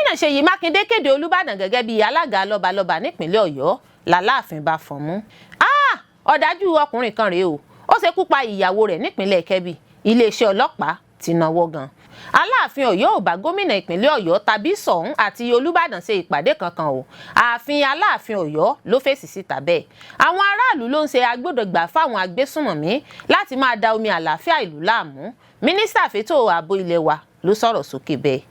gómìnà Ṣèyí Mákindé kéde Olúbàdàn gẹ́gẹ́ bí alága lọ́balọ́ba nípínlẹ̀ Ọ̀yọ́ làláàfin bá fọ́n mú. Ọ̀dájú ọkùnrin kan rèé o, ó ṣekú pa ìyàwó rẹ̀ nípínlẹ̀ Kẹ́bì, iléeṣẹ́ ọlọ́pàá ti náwó gan. Aláàfin Ọ̀yọ́ ò bá gómìnà ìpínlẹ̀ Ọ̀yọ́ tàbí Ṣọ̀ún àti Olúbàdàn ṣe ìpàdé kankan o. Ààfin Aláàfin Ọ̀yọ́ ló fèsì síta bẹ́ẹ̀. Àwọn aráàlú ló ń ṣe agbódegbà fáwọn agbésùnmọ̀mí láti máa da omi àlàáfíà ìlú láàmú. Mínísítà fétò ààbò ilé wa ló sọ̀rọ̀ sókè bẹ́ẹ̀.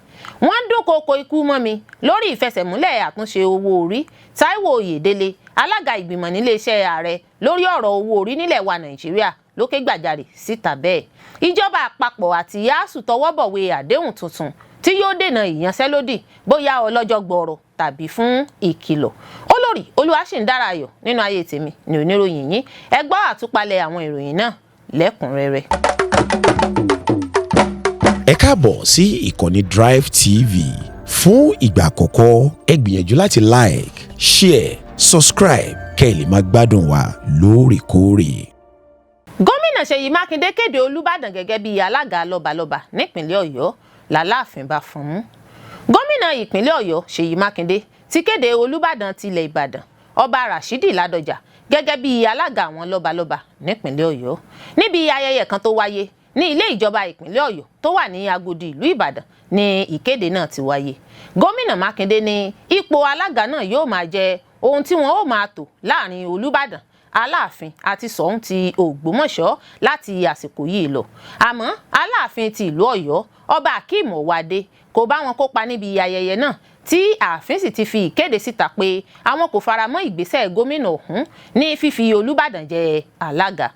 Wọ́n ń dúnkòokò ikú mọ́ mi lórí ìfẹsẹ̀múlẹ̀ àtúnṣe owó orí. Táíwò Oyèdélé, alága ìgbìmọ̀ níléeṣẹ́ ààrẹ lórí ọ̀rọ̀ owó orí nílẹ̀ wa Nàìjíríà ló ké gbàjarè síta bẹ́ẹ̀. Ìjọba àpapọ̀ àti ASUU tọwọ́ bọ̀wé àdéhùn tuntun tí yóò dènà ìyanṣẹ́lódì bóyá ọlọ́jọ́ gbọọrọ tàbí fún ìkìlọ̀. Olórí Olúwaṣìndárayọ̀ nínú ayé tèmi ní oníròyìn yín. Ẹ gbọ́ àtúpalẹ̀ àwọn ìròyìn náà lẹ́kùnrẹ́rẹ́. Ẹ káàbọ̀ sí ìkànnì Drive TV. Fún ìgbà àkọ́kọ́, ẹ gbìyànjú láti like, share, subscribe kẹ́ ẹ lè máa gbádùn wa lóòrèkóòrè. Gómìnà Ṣèyí Mákindé kéde Olúbàdàn gẹ́gẹ́ bí alága lọ́balọ́ba nípínlẹ̀ Ọ̀yọ́ làláàfin bá fọ́n mú. Gómìnà ìpínlẹ̀ Ọ̀yọ́ Ṣèyí Mákindé ti kéde Olúbàdàn tilẹ̀ Ìbàdàn Ọba Rashidi Ládọjà gẹ́gẹ́ bí alága àwọn lọ́balọ́ba nípínlẹ̀ Ọ̀yọ́ níbi ayẹyẹ kan tó wáyé ní ilé ìjọba ìpínlẹ̀ Ọ̀yọ́ tó wà ní Agodi ìlú Ìbàdàn ní ìkéde náà ti wáyé. Gómìnà Mákindé ní ipò alága náà yóò máa jẹ ohun tí wọn ó máa tò láàrin Olúbàdàn, Aláàfin àti Ṣọ̀ún ti Ògbómọ̀ṣọ́ láti àsìkò yìí lọ. Àmọ́ Aláàfin ti ìlú Ọ̀yọ́ Ọba Akeem Ọwádé kò bá wọn kópa níbi ayẹyẹ náà tí ààfin sì ti fi ìkéde síta pé àwọn kò faramọ́ ìgbésẹ̀ gómìnà ọ̀hún ní fífi Olúbàdàn jẹ alága.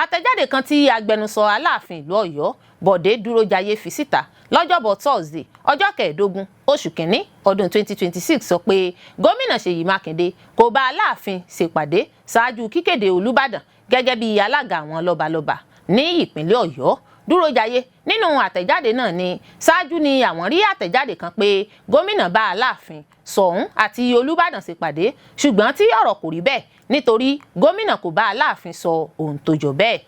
Àtẹ̀jáde kan tí agbẹnusọ Aláàfin ìlú Ọ̀yọ́ Bọ̀dé Dúrójayé fi síta lọ́jọ́bọ̀ Thursday ọjọ́ 15 oṣù kìíní ọdún 2026 sọ pé gómìnà Ṣèyí Mákindé kò bá Aláàfin ṣèpàdé ṣáájú kíkéde Olúbàdàn gẹ́gẹ́ bí alága àwọn lọ́balọ́ba ní ìpínlẹ̀ Ọ̀yọ́. Dúrójayé nínú àtẹ̀jáde náà ní ṣáájú ni àwọn rí àtẹ̀jáde kan pé gómìnà bá Aláàfin, Ṣọ̀ún àti Olúbàdàn ṣèpàdé ṣùgbọ́n tí ọ̀rọ̀ kò rí bẹ́ẹ̀ nítorí gómìnà kò bá Aláàfin sọ ohun tó jọ bẹ́ẹ̀.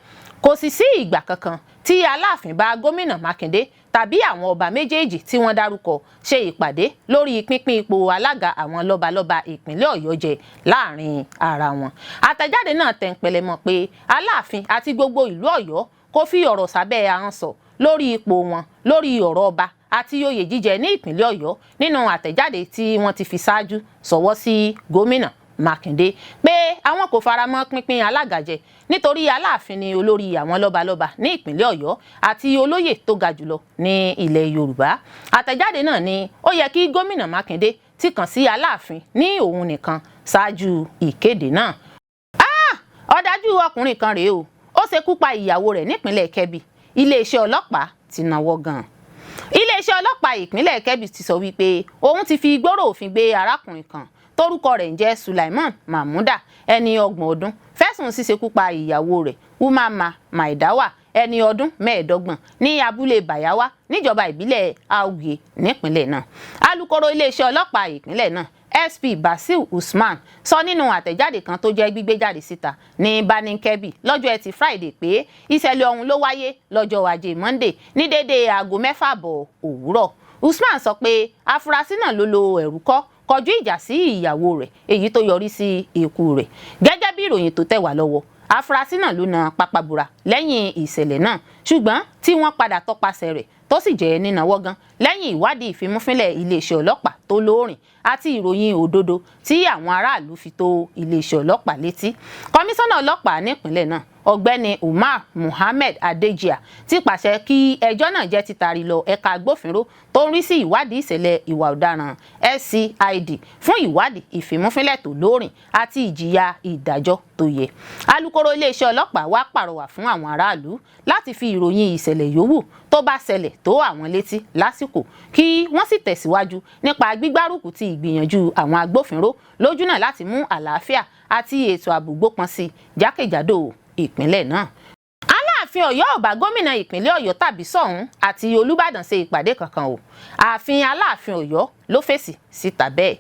Kò sì sí ìgbà kankan tí Aláàfin bá gómìnà Mákindé tàbí àwọn ọba méjèèjì tí wọ́n dárúkọ ṣe ìpàdé lórí pínpín ipò alága àwọn lọ́balọ́ba ìpínlẹ̀ Ọ̀yọ́ jẹ láàrin ara wọn. Àtẹ̀jáde náà tẹ̀ǹpẹ̀lẹ̀ mọ́ pé Aláàfin àti gbogbo ìlú Ọ̀yọ́ kò fi ọ̀rọ̀ sábẹ́ ahọ́n sọ lórí ipò wọn lórí ọ̀rọ̀ ọba àti oyè jíjẹ ní ìpínlẹ̀ Ọ̀yọ́ nínú àtẹ̀jáde tí wọ́n ti fi ṣáájú sọ̀wọ́ sí gómìnà Mákindé pé àwọn kò faramọ́ pínpín alága jẹ nítorí Aláàfin ni olórí àwọn lọ́balọ́ba ní ìpínlẹ̀ Ọ̀yọ́ àti olóyè tó ga jùlọ ní ilẹ̀ Yorùbá. Àtẹ̀jáde náà ni ó yẹ kí gómìnà Mákindé ti kàn sí Aláàfin ní òun nìkan ṣáájú ìkéde náà. Ọ̀dájú ọkùnrin kan rèé o, ó ṣekú pa ìyàwó rẹ̀ nípínlẹ̀ Kẹ́bì, iléeṣẹ́ ọlọ́pàá ti náwó gan. Iléeṣẹ́ ọlọ́pàá ìpínlẹ̀ Kẹ́bì ti sọ wípé òun ti fi gbòòrò òfin gbé arákùnrin kan tórúkọ rẹ̀ ń jẹ́ Sulaiman Mahmuda ẹni 30 ọdún fẹ̀sùn ṣíṣekú pa ìyàwó rẹ̀ Umama Maidawa ẹni ọdún 25 ní abúlé Bayawa níjọba ìbílẹ̀ Augie nípínlẹ̀ náà. Alukoro iléeṣẹ́ ọlọ́pàá ìpínlẹ̀ náà SP Basil Usman sọ nínú àtẹ̀jáde kan tó jẹ́ gbígbé jáde síta ní Bani Kebbi lọ́jọ́ Ẹtì Friday pé ìṣẹ̀lẹ̀ ọ̀hún ló wáyé lọ́jọ́ Ajé Monday ní déédéé aago 6 òwúrọ̀. Usman sọ pé afurasí náà ló lo ẹ̀rù kọjú ìjà sí ìyàwó rẹ̀ èyí tó yọrí sí ikú rẹ̀. Gẹ́gẹ́ bí ìròyìn tó tẹ̀ wá lọ́wọ́, afurasí náà ló na pápábura lẹ́yìn ìṣẹ̀lẹ̀ náà ṣùgbọ́n tí wọ́n padà tọpasẹ̀ rẹ̀ tó sì jẹ́ nínáwó gan lẹ́yìn ìwádìí ìfimúfínlẹ̀ iléeṣẹ́ ọlọ́pàá tó lóòrìn àti ìròyìn òdodo tí àwọn aráàlú fi tó iléeṣẹ́ ọlọ́pàá létí. Kọmíṣánná ọlọ́pàá nípìnlẹ̀ náà Ọ̀gbẹ́ni Umar Muhammed Adejia ti pàṣẹ kí ẹjọ́ náà jẹ́ títari lọ ẹ̀ka agbófinró tó ń rí sí ìwádìí ìṣẹ̀lẹ̀ ìwà ọ̀daràn SCID fún ìwádìí ìfimúfínlẹ̀ tó lóòrìn àti ìjìyà ìdájọ́ tó yẹ. Alukoro iléeṣẹ́ ọlọ́pàá wá pàrọwà fún àwọn aráàlú láti fi ìròyìn ìṣẹ̀lẹ̀ yòówù tó bá ṣẹlẹ̀ tó àwọn létí lásìkò kí wọ́n sì tẹ̀síwájú nípa gbígbárùkù ti ìgbìyànjú àwọn agbófinró lójúnà láti mú àlàáfíà àti ètò ààbò gbópọn sí jákèjádò ìpínlẹ̀ náà. Aláàfin Ọ̀yọ́ ò bá gómìnà ìpínlẹ̀ Ọ̀yọ́ tàbí Ṣọ̀ún àti Olúbàdàn ṣe ìpàdé kankan o. Ààfin Aláàfin Ọ̀yọ́ ló fèsì síta bẹ́ẹ̀.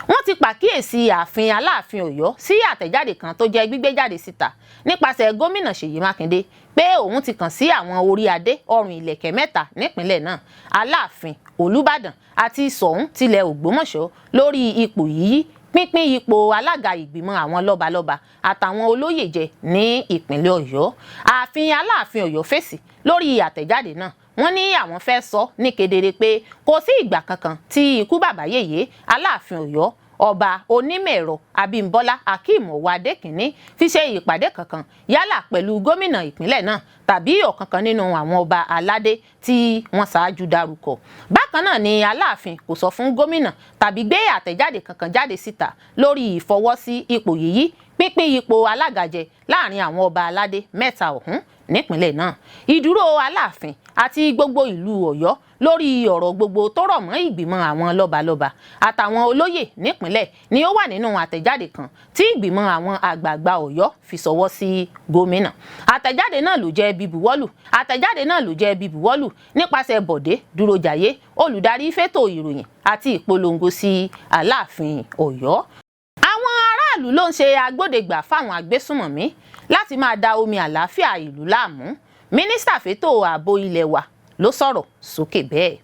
wọ́n ti pàkíyèsí ààfin Aláàfin Ọ̀yọ́ sí àtẹ̀jáde kan tó jẹ́ gbígbé jáde síta nípasẹ̀ gómìnà Ṣèyí Mákindé pé òun ti kàn sí àwọn orí adé ọrùn ìlẹ̀kẹ̀ mẹ́ta nípínlẹ̀ náà, Aláàfin, Olúbàdàn àti Ṣọ̀ún tilẹ̀ Ògbómọ̀ṣọ́ lórí ipò yíyí pínpín ipò alága ìgbìmọ̀ àwọn lọ́balọ́ba àtàwọn olóyè jẹ ní ìpínlẹ̀ Ọ̀yọ́. Ààfin Aláàfin Ọ̀yọ́ fèsì lórí àtẹ̀jáde náà. Wọ́n ní àwọn fẹ́ sọ ní kedere pé kò sí ìgbà kankan tí ikú bàbá yèyé Aláàfin Ọ̀yọ́ Ọba Onímọ̀-ẹ̀rọ Abímbọ́lá Akeem Ọwọ́ Adékìnní fi ṣe ìpàdé kankan yálà pẹ̀lú gómìnà ìpínlẹ̀ náà tàbí ọ̀kankan nínú àwọn ọba aládé tí wọ́n ṣáájú dárúkọ. Bákan náà ni Aláàfin kò sọ fún gómìnà tàbí gbé àtẹ̀jáde kankan jáde síta lórí ìfọwọ́sí ipò yíyí pínpín ipò alága jẹ láàrin àwọn ọba aládé mẹ́ta ọ̀hún nípínlẹ̀ náà. Ìdúró Aláàfin àti gbogbo ìlú Ọ̀yọ́ lórí ọ̀rọ̀ gbogbo tó rọ̀ mọ́ ìgbìmọ̀ àwọn lọ́balọ́ba àtàwọn olóyè nípínlẹ̀ ni ó wà nínú àtẹ̀jáde kan tí ìgbìmọ̀ àwọn àgbààgbà Ọ̀yọ́ fi ṣọwọ́ sí gómìnà. Àtẹ̀jáde náà ló jẹ́ bíbuwọ́lù nípasẹ̀ Bọ̀dé Dúrójayé, olùdarí fétò ìròyìn àti ìpolongo sí Aláàfin Ọ̀yọ́. Àwọn aráàlú ló ń ṣe agbódegbà fáwọn agbésùmọ̀mí láti máa da omi àlàáfíà ìlú láàmú. Mínísítà fétò ààbò ilẹ̀ wa ló sọ̀rọ̀ sókè bẹ́ẹ̀.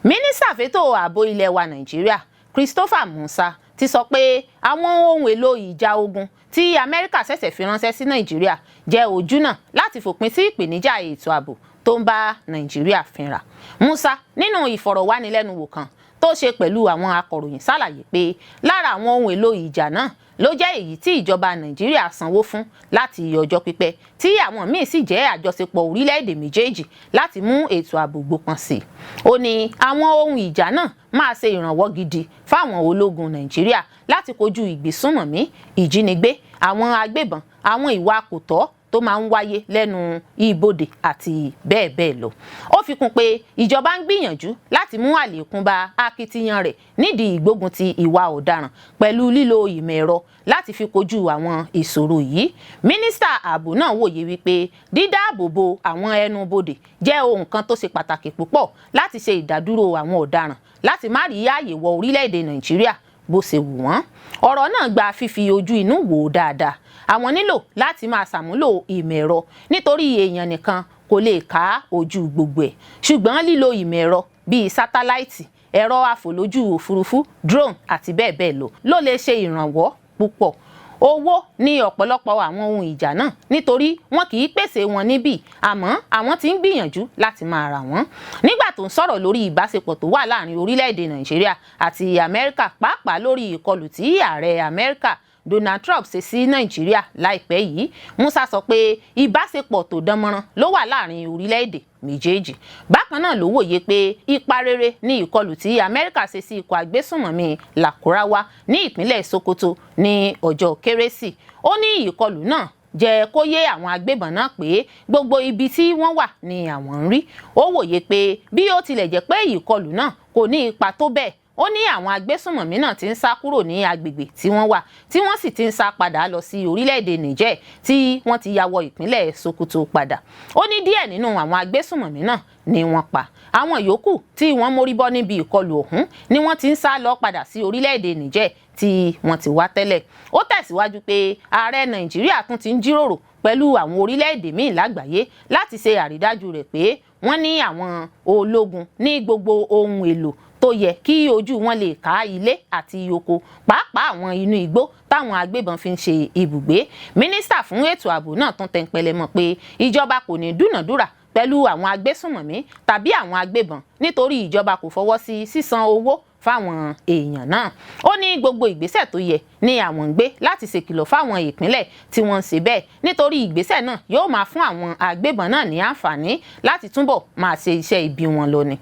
Mínísítà fétò ààbò ilẹ̀ wa Nàìjíríà Christopher Musa ti sọ pé àwọn ohun èlò ìjà ogun tí Amẹ́ríkà ṣẹ̀ṣẹ̀ fi ránṣẹ́ sí Nàìjíríà jẹ́ ojúnà láti fòpin sí ìpèníjà ètò ààbò tó ń bá Nàìjíríà fínra. Musa nínú ìfọ̀rọ̀wánilẹ́nuwò kan tó ṣe pẹ̀lú àwọn akọ̀ròyìn ṣàlàyé pé lára àwọn ohun èlò ìjà náà ló jẹ́ èyí tí ìjọba Nàìjíríà sanwó fún láti ọjọ́ pípẹ́ tí àwọn míì sì jẹ́ àjọṣepọ̀ orílẹ̀-èdè méjèèjì láti mú ètò ààbò gbópọn sí i. Ó ní àwọn ohun ìjà náà máa ṣe ìrànwọ́ gidi fáwọn ológun Nàìjíríà láti kojú ìgbésùnmọ̀mí, ìjínigbé, àwọn agbébọn, àwọn ìwà kò tọ́ tó máa ń wáyé lẹ́nu ibodè àti bẹ́ẹ̀ bẹ́ẹ̀ lọ. Ó fi kún pé ìjọba ń gbìyànjú láti mú àlékún bá akitiyan rẹ̀ nídìí ìgbógun ti ìwà ọ̀daràn pẹ̀lú lílo ìmọ̀ ẹ̀rọ láti fi kojú àwọn ìṣòro yìí. Mínísítà ààbò náà wòye wípé dídáàbòbò àwọn ẹnubodè jẹ́ ohun kan tó ṣe pàtàkì púpọ̀ láti ṣe ìdádúró àwọn ọ̀daràn láti má rí ààyè wọ orílẹ̀-èdè Nàìjíríà bó ṣe wù wọ́n. Ọ̀rọ̀ náà gba fífi ojú inú wò ó dáadáa. Àwọn nílò láti máa ṣàmúlò ìmọ̀ ẹ̀rọ nítorí èèyàn nìkan kò lè ká ojú gbogbo ẹ̀, ṣùgbọ́n lílo ìmọ̀ ẹ̀rọ bíi sátáláìtì, ẹ̀rọ àfòlójú òfurufú, drone àti bẹ́ẹ̀ bẹ́ẹ̀ lọ lè ṣe ìrànwọ́ púpọ̀. Owó ní ọ̀pọ̀lọpọ̀ àwọn ohun ìjà náà nítorí wọn kì í pèsè wọn níbí, àmọ́ àwọn tí ń gbìyànjú láti máa rà wọ́n. Nígbà tó ń sọ̀rọ̀ lórí ìbáṣepọ̀ tó wà láàrin orílẹ̀-èdè Nàìjíríà àti Amẹ́ríkà, pàápàá lórí ìkọlù tí ààrẹ Amẹ́ríkà Donald Trump ṣe sí Nàìjíríà láìpẹ́ yìí, Musa sọ pé ìbáṣepọ̀ tó dánmọ́rán ló wà láàrin orílẹ̀-èdè méjèèjì. Bákan náà ló wòye pé ipa rere ní ìkọlù tí Amẹ́ríkà ṣe sí ikọ̀ agbésùnmọ̀mí Lakurawa ní ìpínlẹ̀ Sokoto ní ọjọ́ Kérésì. Ó ní ìkọlù náà jẹ́ kó yé àwọn agbébọn náà pé gbogbo ibi tí wọ́n wà ni àwọn ń rí. Ó wòye pé bí ó tilẹ̀ jẹ́ pé ìkọlù náà kò ní ipa tó bẹ́ẹ̀, ó ní àwọn agbésùnmọ̀mí náà ti ń sá kúrò ní agbègbè tí wọ́n wà tí wọ́n sì ti ń sá padà lọ sí orílẹ̀-èdè Niger tí wọ́n ti ya wọ ìpínlẹ̀ Sokoto padà. Ó ní díẹ̀ nínú àwọn agbésùnmọ̀mí náà ni wọ́n pa. Àwọn yòókù tí wọ́n mórí bọ́ níbi ìkọlù ọ̀hún ni wọ́n ti ń sá lọ padà sí orílẹ̀-èdè Niger tí wọ́n ti wá tẹ́lẹ̀. Ó tẹ̀síwájú pé ààrẹ Nàìjíríà tún ti ń jíròrò pẹ̀lú àwọn orílẹ̀-èdè míì lágbàáyé láti ṣe àrídájú rẹ̀ pé wọ́n ní àwọn ológun ní gbogbo ohun èlò tó yẹ kí ojú wọn lè ká ilé àti oko, pàápàá àwọn inú igbó táwọn agbébọn fi ń ṣe ibùgbé. Mínísítà fún ètò ààbò náà tún tẹnpẹlẹ mọ́ pé ìjọba kò ní dúnàdúrà pẹ̀lú àwọn agbésùnmọ̀mí tàbí àwọn agbébọn nítorí ìjọba kò fọwọ́ sí sísan owó fáwọn èèyàn náà. Ó ní gbogbo ìgbésẹ̀ tó yẹ ní àwọn ń gbé láti ṣèkìlọ̀ fáwọn ìpínlẹ̀ tí wọ́n ń ṣe bẹ́ẹ̀ nítorí ìgbésẹ̀ náà yóò máa fún àwọn agbébọn náà ní àǹfààní láti túbọ̀ máa ṣe iṣẹ́ ibi wọn lọ ni.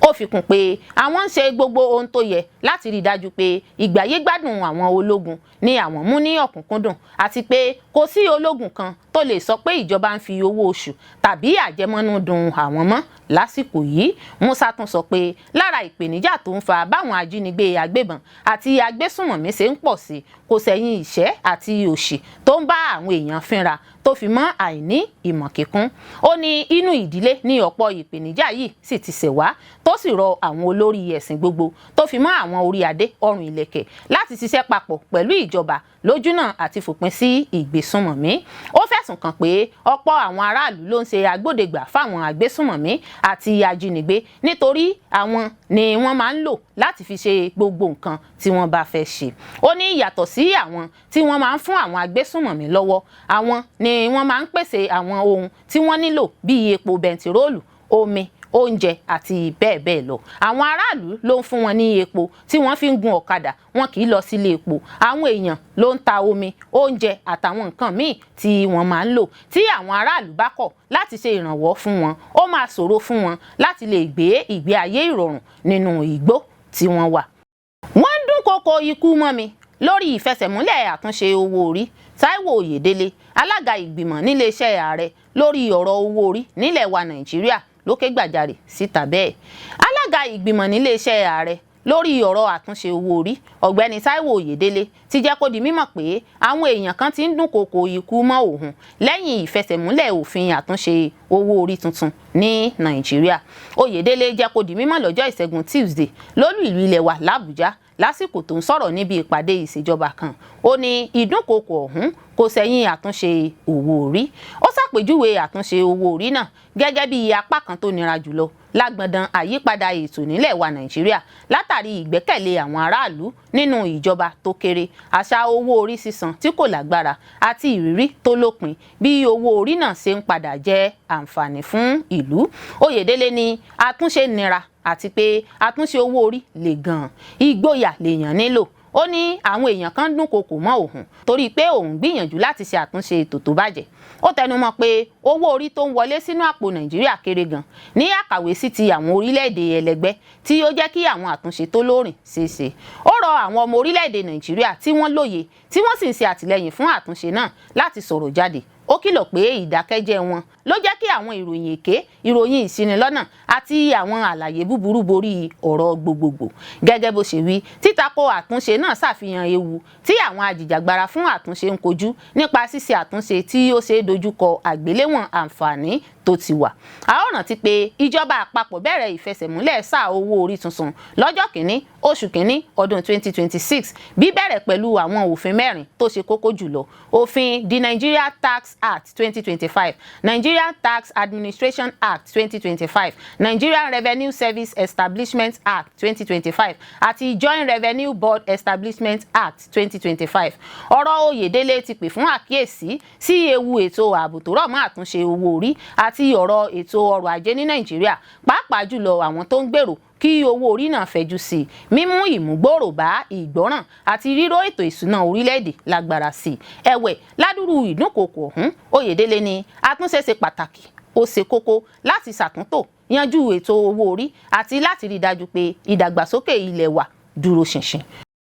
Ó fi kún pé àwọn ń ṣe gbogbo ohun tó yẹ láti rí dájú pé ìgbáyégbádùn àwọn ológun ni àwọn mú ní ọ̀kúnkúndùn àti pé kò sí ológun kan tó lè sọ pé ìjọba ń fi owó oṣù tàbí àjẹmọ́nú dun àwọn mọ́ lásìkò yìí. Musa tún sọ pé lára ìpèníjà tó ń fa báwọn ajínigbé agbébọn àti agbésùnmọ̀mí ṣe ń pọ̀ sí kò sẹ́yìn ìṣẹ́ àti òṣì tó ń bá àwọn èèyàn fínra tó fi mọ́ àìní ìmọ̀ kíkún. Ó ní inú ìdílé ní ọ̀pọ̀ ìpèníjà yìí sì ti ṣẹ̀ wá tó sì rọ àwọn olórí ẹ̀sìn gbogbo tó fi mọ́ àwọn orí adé ọrùn ìlẹ̀kẹ̀ láti ṣiṣẹ́ papọ̀ pẹ̀lú ìjọba lójúnà àti fòpin sí ìgbésùnmọ̀mí. Ó fẹ̀sùn kàn pé ọ̀pọ̀ àwọn aráàlú ló ń ṣe agbódegbà fáwọn agbésùnmọ̀mí àti ajínigbé nítorí àwọn ni wọ́n máa ń lò láti fi ṣe gbogbo nǹkan tí wọ́n bá fẹ́ ṣe. Ó ní yàtọ̀ sí àwọn tí wọ́n máa ń fún àwọn agbésùnmọ̀mí lọ́wọ́, àwọn ni wọ́n máa ń pèsè àwọn ohun tí wọ́n nílò bíi epo bẹntiróòlù, omi, oúnjẹ àti bẹ́ẹ̀ bẹ́ẹ̀ lọ. Àwọn aráàlú ló ń fún wọn ní epo tí wọ́n fi ń gun ọ̀kadà, wọn kì í lọ sílé epo. Àwọn èèyàn ló ń ta omi, oúnjẹ àtàwọn nǹkan míì tí wọ́n máa ń lò. Tí àwọn aráàlú bá kọ̀ láti ṣe ìrànwọ́ fún wọn, ó máa ṣòro fún wọn láti lè gbé ìgbé ayé ìrọ̀rùn nínú igbó tí wọ́n wà. Wọ́n ń dúnkokò ikú mọ́ mi lórí ìfẹsẹ̀múlẹ̀ àtúnṣe owó orí. Táíwò Oyèdélé, alága ìgbìmọ̀ níléeṣẹ́ ààrẹ lórí ọ̀rọ̀ owó orí nílẹ̀ wa Nàìjíríà, ló ké gbàjarè síta bẹ́ẹ̀. Alága ìgbìmọ̀ níléeṣẹ́ ààrẹ lórí ọ̀rọ̀ àtúnṣe owó orí, ọ̀gbẹ́ni Táíwò Oyèdélé, ti jẹ́ kó di mímọ̀ pé àwọn èèyàn kan ti ń dúnkokò ikú mọ́ òun lẹ́yìn ìfẹsẹ̀múlẹ̀ òfin àtúnṣe owó orí tuntun ní Nàìjíríà. Oyèdélé jẹ́ kó di mímọ̀ lọ́jọ́ Ìṣẹ́gun Tuesday lólú ìlú ilẹ̀ wa l'Àbújá lásìkò tó ń sọ̀rọ̀ níbi ìpàdé ìṣèjọba kan. Ó ní ìdúnkokò ọ̀hún kò sẹ́yìn àtúnṣe owó orí. Ó ṣàpèjúwe àtúnṣe owó orí náà gẹ́gẹ́ bí apá kan tó nira jùlọ lágbọ̀ndàn àyípadà ètò nílẹ̀ wa Nàìjíríà látàrí ìgbẹ́kẹ̀lé àwọn aráàlú nínú ìjọba tó kéré, àṣà owó orí sísan tí kò lágbára àti ìrírí tó lópin bí owó orí náà ṣe ń padà jẹ́ àǹfààní fún ìlú. Oyèdélé ní àtúnṣe nira àti pé àtúnṣe owó orí le gan-an, ìgboyà lèèyàn nílò. Ó ní àwọn èèyàn kan dúnkokò mọ́ òun torí pé òun gbìyànjú láti ṣe àtúnṣe ètò tó bàjẹ́. Ó tẹnumọ́ pé owó orí tó ń wọlé sínú àpò Nàìjíríà kéré gan ní àkàwé sí ti àwọn orílẹ̀-èdè ẹlẹgbẹ́ tí ó jẹ́ kí àwọn àtúnṣe tó lóòrìn ṣeéṣe. Ó rọ àwọn ọmọ orílẹ̀-èdè Nàìjíríà tí wọ́n lóye tí wọ́n sì ń ṣe àtìlẹ́yìn fún àtúnṣe náà láti sọ̀rọ̀ jáde. Ó kìlọ̀ pé ìdákẹ́jẹ́ wọn ló jẹ́ kí àwọn ìròyìn èké, ìròyìn ìṣinilọ́nà àti àwọn àlàyé búburú borí ọ̀rọ̀ gbogbogbò. Gẹ́gẹ́ bó ṣe wí, títakò àtúnṣe náà ṣàfihàn ewu tí àwọn ajìjàgbara fún àtúnṣe ń kojú nípa ṣíṣe àtúnṣe tí ó ṣe é dojúkọ àgbéléwọ̀n àǹfààní tó ti wà. A ó rántí pé ìjọba àpapọ̀ bẹ̀rẹ̀ ìfẹsẹ̀múlẹ̀ sáà owó orí tuntun lọ́jọ́ kìíní oṣù kìíní ọdún 2026 bí bẹ̀rẹ̀ pẹ̀lú àwọn òfin mẹ́rin tó ṣe kókó jùlọ. Òfin the Nigeria Tax Act 2025, Nigerian Tax Administration Act 2025, Nigerian Revenue Service Establishment Act 2025 àti Joint Revenue Board Establishment Act 2025. Ọ̀rọ̀ Oyèdélé ti pè fún àkíyèsí sí ewu ètò ààbò tó rọ̀ mọ́ àtúnṣe owó orí àti ọ̀rọ̀ ètò ọrọ̀ ajé ní Nàìjíríà, pàápàá jùlọ àwọn tó ń gbèrò kí owó orí náà fẹ̀jú sí i, mímú ìmúgbòòrò bá ìgbọ́ràn àti ríró ètò ìṣúná orílẹ̀-èdè lágbára sí i. Ẹ̀wẹ̀, ládùrú ìdúnkokò ọ̀hún, Oyèdélé ní àtúnṣe ṣe pàtàkì, ó ṣe kókó láti ṣàtúntò yanjú ètò owó orí àti láti rí dájú pé ìdàgbàsókè ilẹ̀ wa dúró ṣinṣin.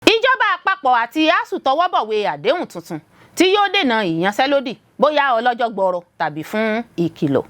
Ìjọba àpapọ̀ àti ASUU tọwọ́ bọ̀wé àdéhùn tuntun tí yóò dènà ìyanṣẹ́lódì bóyá ọlọ́jọ́ gbọọrọ tàbí fún ìkìlọ̀.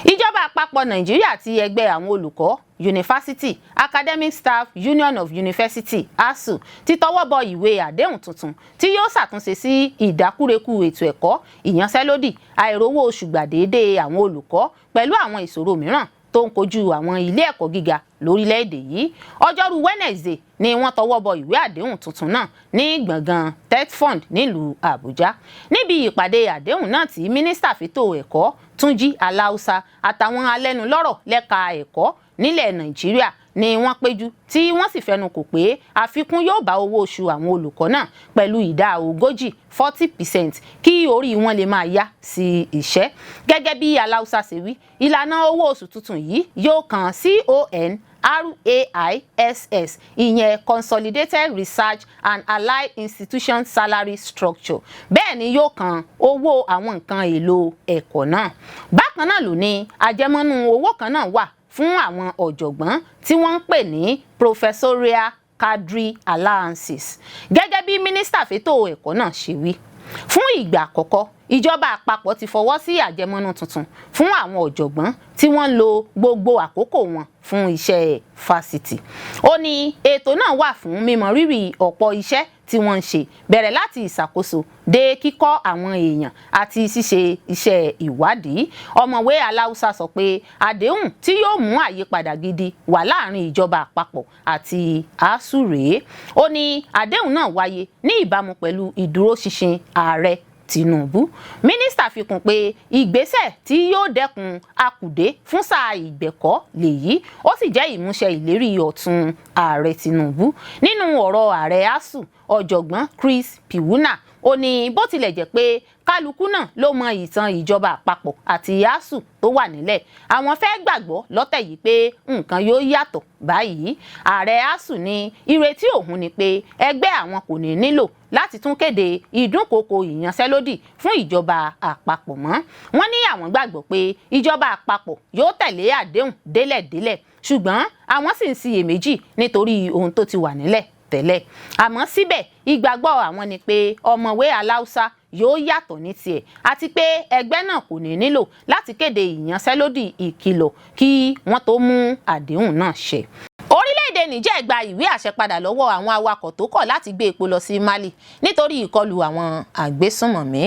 Ìjọba àpapọ̀ Nàìjíríà àti ẹgbẹ́ àwọn olùkọ́ University Academic Staff Union of University ASUU ti tọwọ́ bọ ìwé àdéhùn tuntun tí yóò ṣàtúnṣe sí ìdákúrekú ètò ẹ̀kọ́, ìyanṣẹ́lódì, àìrówó oṣù gbà déédéé àwọn olùkọ́ pẹ̀lú àwọn ìṣòro mìíràn tó ń kojú àwọn ilé ẹ̀kọ́ gíga lórílẹ̀-èdè yìí. Ọjọ́rú Wednesday ni wọ́n tọwọ́ bọ ìwé àdéhùn tuntun náà ní gbọ̀ngàn TETFund nílùú Àbújá. Níbi ìpàdé àdéhùn náà tí mínísítà fẹ́tò ẹ̀kọ́ Túnjí Aláùsá àtàwọn alẹ́nulọ́rọ̀ lẹ́ka ẹ̀kọ́ nílẹ̀ Nàìjíríà ni wọ́n péjú tí wọ́n sì fẹnukò pé àfikún yóò bá owó oṣù àwọn olùkọ́ náà pẹ̀lú ìdá 40% kí orí wọn lè máa yá sí iṣẹ́. Gẹ́gẹ́ bí Aláùsá ṣe wí, ìlànà owó oṣù tuntun yìí yóò kan CONRAISS, ìyẹn Consolidated Research and Allied Institution Salary Structure. Bẹ́ẹ̀ ni yóò kan owó àwọn nǹkan èlò ẹ̀kọ́ náà. Bákan náà ló ní àjẹmọ́nú owó kan náà wà fún àwọn ọ̀jọ̀gbọ́n tí wọ́n ń pè ní Professorial Cadre Allowances. Gẹ́gẹ́ bí mínísítà fẹ́tò ẹ̀kọ́ náà ṣe wí, fún ìgbà àkọ́kọ́ ìjọba àpapọ̀ ti fọwọ́ sí àjẹmọ́nú tuntun fún àwọn ọ̀jọ̀gbọ́n tí wọ́n ń lo gbogbo àkókò wọn fún iṣẹ́ fásitì. Ó ní ètò náà wà fún mímọ rírì ọ̀pọ̀ iṣẹ́ tí wọ́n ń ṣe bẹ̀rẹ̀ láti ìṣàkóso dé kíkọ́ àwọn èèyàn àti ṣíṣe iṣẹ́ ìwádìí. Ọ̀mọ̀wé Aláùsá sọ pé àdéhùn tí yóò mú àyípadà gidi wà láàrin ìjọba àpapọ̀ àti ASUU rèé. Ó ní àdéhùn náà wáyé ní ìbámu pẹ̀lú ìdúróṣinṣin ààrẹ Tinubu. Mínísítà fi kún pé ìgbésẹ̀ tí yóò dẹ́kun akùdé fún sáà ìgbẹ̀kọ́ lèyí, ó sì jẹ́ ìmúṣẹ ìlérí ọ̀tún ààrẹ Tinubu. Nínú ọ̀rọ̀ ààrẹ ASUU, ọ̀jọ̀gbọ́n Chris Piwuna, ó ní bó tilẹ̀ jẹ́ pé kálukú náà ló mọ ìtàn ìjọba àpapọ̀ àti ASUU tó wà nílẹ̀, àwọn fẹ́ gbàgbọ́ lọ́tẹ̀ yìí pé nǹkan yóò yàtọ̀ báyìí. Ààrẹ ASUU ní ìrètí òun ni pé ẹgbẹ́ àwọn kò ní nílò láti tún kéde ìdúnkokò ìyanṣẹ́lódì fún ìjọba àpapọ̀ mọ́. Wọ́n ní àwọn gbàgbọ́ pé ìjọba àpapọ̀ yóò tẹ̀lé àdéhùn délẹ̀délẹ̀, ṣùgbọ́n àwọn sì ń ṣiyèméjì nítorí ohun tó ti wà nílẹ̀ tẹ́lẹ̀. Àmọ́ síbẹ̀ ìgbàgbọ́ àwọn ni pé ọ̀mọ̀wé Aláùsá yóò yàtọ̀ ní tiẹ̀ àti pé ẹgbẹ́ náà kò ní nílò láti kéde ìyanṣẹ́lódì ìkìlọ̀ kí wọ́n tó mú àdéhùn náà ṣẹ. Orílẹ̀-èdè Niger gba ìwé àṣẹ padà lọ́wọ́ àwọn awakọ̀ tó kọ̀ láti gbé epo lọ sí Mali nítorí ìkọlù àwọn àgbésùnmọ̀mí.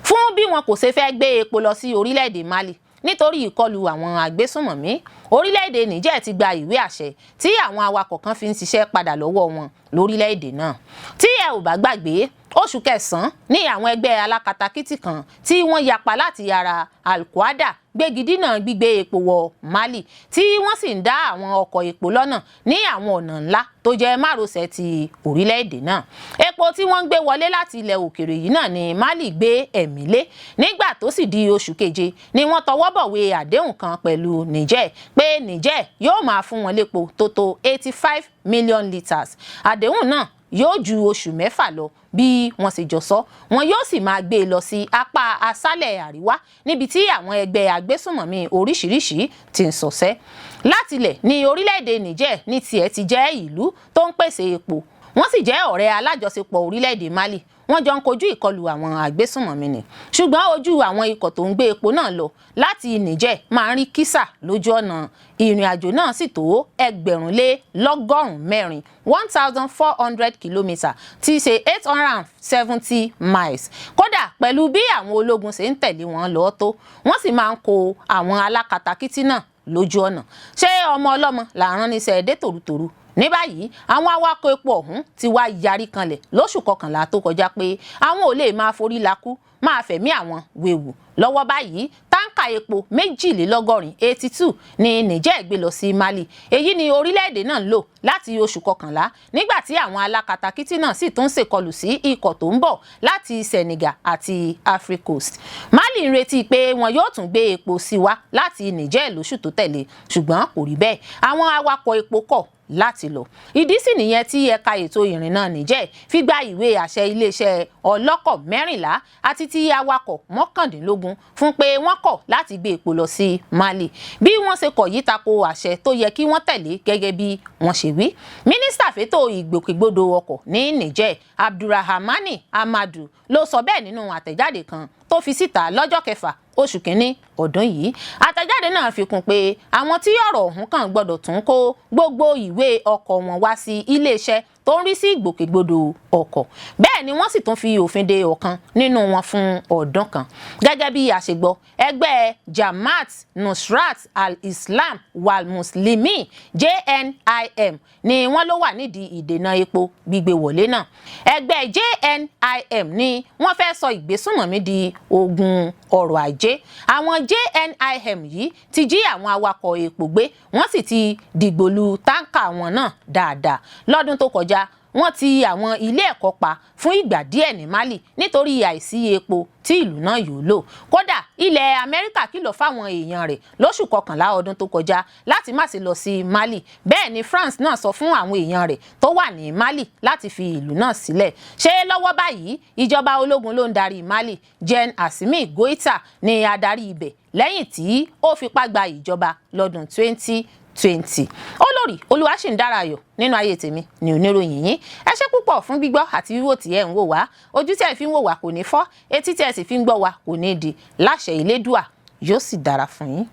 Fún bí wọn kò ṣe fẹ́ gbé epo lọ sí orílẹ̀-èdè Mali nítorí ìkọlù àwọn àgbésùnmọ̀mí, orílẹ̀-èdè Niger ti gba ìwé àṣẹ tí àwọn awakọ̀ kan fi ń ṣiṣẹ́ padà lọ́wọ́ wọn lórílẹ̀-èdè náà. Tí ẹ ò bá gbàgbé, oṣù kẹsàn-án ní àwọn ẹgbẹ́ alákatakítí kan tí wọ́n yapa láti ara Al-Qaeda gbégidínà gbígbé epo wọ Mali, tí wọ́n sì ń dá àwọn ọkọ̀ epo lọ́nà ní àwọn ọ̀nà ńlá tó jẹ́ márosẹ̀ ti orílẹ̀-èdè náà. Epo tí wọ́n ń gbé wọlé láti ilẹ̀ òkèèrè yìí náà ni Mali gbé ẹ̀mí lé. Nígbà tó sì di oṣù keje ni wọ́n tọwọ́ bọ̀wé àdéhùn kan pẹ̀lú Niger pé Niger yóò máa fún wọn lépo tó tó 85 million litres. Àdéhùn náà yóò ju oṣù mẹ́fà lọ bí wọ́n ṣe jọ sọ. Wọn yóò sì máa gbé e lọ sí apá aṣálẹ̀ àríwá níbi tí àwọn ẹgbẹ́ agbésùnmọ̀mí oríṣiríṣi ti ń ṣọṣẹ́. Látilẹ̀ ní orílẹ̀-èdè Niger ní tiẹ̀ ti jẹ́ ìlú tó ń pèsè epo. Wọ́n sì jẹ́ ọ̀rẹ́ alájọṣepọ̀ orílẹ̀-èdè Mali. Wọ́n jọ ń kojú ìkọlù àwọn àgbésùnmọ̀mí ni. Ṣùgbọ́n ojú àwọn ikọ̀ tó ń gbé epo náà lọ láti Niger máa ń rí kísà lójú ọ̀nà. Ìrìn àjò náà sì tó 1,104 1,400 kìlómítà tí í ṣe 870 miles. Kódà pẹ̀lú bí àwọn ológun ṣe ń tẹ̀lé wọn lọ tó, wọ́n sì máa ń kó àwọn alákatakítí náà lójú ọ̀nà. Ṣé ọmọ ọlọ́mọ là ń rán níṣẹ́ dé tòrutòru? Ní báyìí àwọn awakọ̀ epo ọ̀hún ti wá yarí kanlẹ̀ lóṣù kọkànlá tó kọjá pé àwọn ò lè máa forí lakú máa fẹ̀mí àwọn wéwu. Lọ́wọ́ báyìí táǹkà epo 82 ní Niger gbé lọ sí Mali. Èyí ni orílẹ̀-èdè náà ń lò láti oṣù kọkànlá, nígbà tí àwọn alákatakítí náà sì tún ṣèkọlù sí ikọ̀ tó ń bọ̀ láti Senegal àti Ivory Coast. Mali ń retí pé wọn yóò tún gbé epo sí wá láti Niger lóṣù tó tẹ̀lé, ṣùgbọ́n kò rí bẹ́ẹ̀. Àwọn awakọ̀ epo kọ̀ láti lọ. Ìdí sì nìyẹn tí ẹ̀ka ètò ìrìnnà Niger fi gba ìwé àṣẹ iléeṣẹ́ ọlọ́kọ̀ 14 àti ti awakọ̀ 19 fún pé wọ́n kọ̀ láti gbé epo lọ sí Mali. Bí wọ́n ṣe kọ̀ yìí tako àṣẹ tó yẹ kí wọ́n tẹ̀lé gẹ́gẹ́ bí wọ́n ṣe wí. Mínísítà fétò ìgbòkègbodò ọkọ̀ ní Niger, Abdulrahmani Amadu, ló sọ bẹ́ẹ̀ nínú àtẹ̀jáde kan tó fi síta lọ́jọ́ kẹfà oṣù kìíní ọdún yìí. Àtẹ̀jáde náà fi kún pé àwọn tí ọ̀rọ̀ ọ̀hún kàn gbọ́dọ̀ tún kó gbogbo ìwé ọkọ̀ wọn wá sí iléeṣẹ́ tó ń rí sí ìgbòkègbodò ọkọ̀. Bẹ́ẹ̀ ni wọ́n sì tún fi òfin de ọ̀kan nínú wọn fún ọdún kan. Gẹ́gẹ́ bí àṣegbọ́, ẹgbẹ́ Jamaat Nusrat al-Islam wal Muslimin JNIM ni wọ́n ló wà nídìí ìdènà epo gbígbé wọlé náà. Ẹgbẹ́ JNIM ni wọ́n fẹ́ sọ ìgbésùnmọ̀mí di ogun ọrọ̀ ajé. Àwọn JNIM yìí ti jí àwọn awakọ̀ epo gbé, wọ́n sì ti dìgbòlu táǹkà wọn náà dáadáa. Lọ́dún tó kọjá, wọ́n ti àwọn ilé ẹ̀kọ́ pa fún ìgbà díẹ̀ ní Mali nítorí àìsí epo tí ìlú náà yóò lò. Kódà ilẹ̀ Amẹ́ríkà kìlọ̀ fáwọn èèyàn rẹ̀ lóṣù kọkànlá ọdún tó kọjá láti má ṣe lọ sí Mali. Bẹ́ẹ̀ ni France náà sọ fún àwọn èèyàn rẹ̀ tó wà ní Mali láti fi ìlú náà sílẹ̀. Ṣé lọ́wọ́ báyìí ìjọba ológun ló ń darí Mali? Gen Assimi Goïta ni adarí ibẹ̀ lẹ́yìn tí ó fipá gba ìjọba lọ́dún 2020. Olórí Olúwaṣìndárayọ̀ nínú ayé tèmi ni oníròyìn yín. Ẹ ṣé púpọ̀ fún gbígbọ́ àti wíwò tí ẹ ń wò wá. Ojú tí ẹ fi ń wò wá kò ní fọ́, etí tí ẹ sì fi ń gbọ́ wá kò ní di. Láṣẹ Elédùà yóò sì dára fún yín.